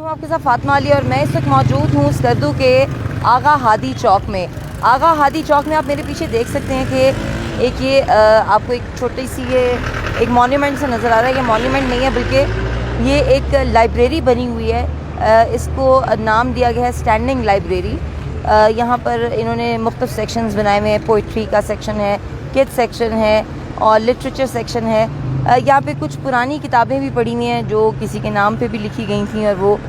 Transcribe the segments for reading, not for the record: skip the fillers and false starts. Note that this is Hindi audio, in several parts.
आपके साथ फातिमा अली और मैं इस वक्त मौजूद हूँ स्कर्दू के आगा हादी चौक में। आगा हादी चौक में आप मेरे पीछे देख सकते हैं कि एक ये आपको एक छोटी सी ये एक मॉन्यूमेंट सा नज़र आ रहा है। ये मॉन्यूमेंट नहीं है बल्कि ये एक लाइब्रेरी बनी हुई है। इसको नाम दिया गया है स्टैंडिंग लाइब्रेरी। यहाँ पर इन्होंने मुख्तलिफ सेक्शंस बनाए हुए हैं। पोइट्री का सेक्शन है, किड्स सेक्शन है और लिटरेचर सेक्शन है। यहाँ पे कुछ पुरानी किताबें भी पड़ी हुई हैं जो किसी के नाम पे भी लिखी गई थी और वो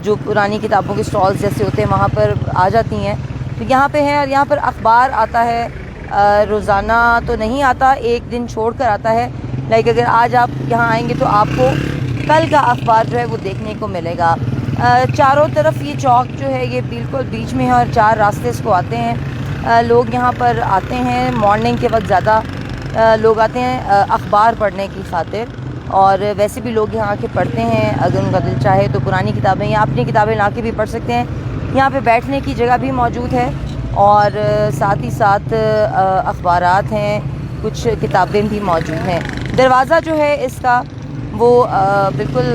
जो पुरानी किताबों के स्टॉल्स जैसे होते हैं वहाँ पर आ जाती हैं। तो यहाँ पे है और यहाँ पर अखबार आता है। रोज़ाना तो नहीं आता, एक दिन छोड़ कर आता है। लाइक अगर आज आप यहाँ आएंगे तो आपको कल का अखबार जो है वो देखने को मिलेगा। चारों तरफ ये चौक जो है ये बिल्कुल बीच में है और चार रास्ते इसको आते हैं। लोग यहाँ पर आते हैं मॉर्निंग के वक्त, ज़्यादा लोग आते हैं अखबार पढ़ने की खातिर, और वैसे भी लोग यहाँ आके पढ़ते हैं। अगर उनका दिल चाहे तो पुरानी किताबें या अपनी किताबें ला के भी पढ़ सकते हैं। यहाँ पे बैठने की जगह भी मौजूद है और साथ ही साथ अखबारात हैं, कुछ किताबें भी मौजूद हैं। दरवाज़ा जो है इसका वो बिल्कुल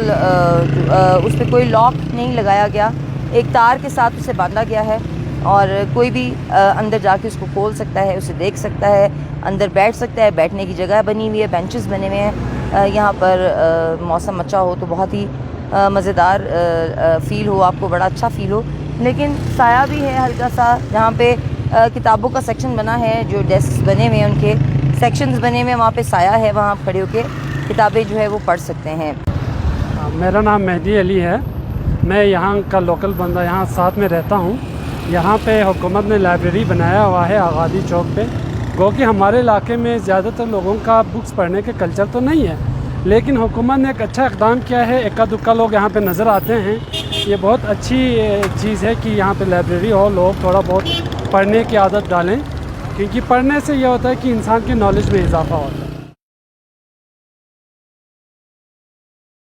उस पर कोई लॉक नहीं लगाया गया, एक तार के साथ उसे बांधा गया है और कोई भी अंदर जाके उसको खोल सकता है, उसे देख सकता है, अंदर बैठ सकता है। बैठने की जगह बनी हुई है, बेंचेस बने हुए हैं। यहाँ पर मौसम अच्छा हो तो बहुत ही मज़ेदार फ़ील हो, आपको बड़ा अच्छा फ़ील हो। लेकिन साया भी है हल्का सा, जहाँ पे किताबों का सेक्शन बना है, जो डेस्क बने हुए हैं उनके सेक्शंस बने हुए हैं, वहाँ पे साया है, वहाँ आप खड़े होकर किताबें जो है वो पढ़ सकते हैं। मेरा नाम मेहदी अली है, मैं यहाँ का लोकल बंदा यहाँ साथ में रहता हूँ। यहाँ पे हुकूमत ने लाइब्रेरी बनाया हुआ है आगादी चौक पे। गो कि हमारे इलाके में ज़्यादातर लोगों का बुक्स पढ़ने के कल्चर तो नहीं है, लेकिन हुकूमत ने एक अच्छा इक़दाम किया है। इक्का दुक्का लोग यहाँ पे नज़र आते हैं। ये बहुत अच्छी चीज़ है कि यहाँ पे लाइब्रेरी हो, लोग थोड़ा बहुत पढ़ने की आदत डालें, क्योंकि पढ़ने से ये होता है कि इंसान की नॉलेज में इजाफ़ा होता है।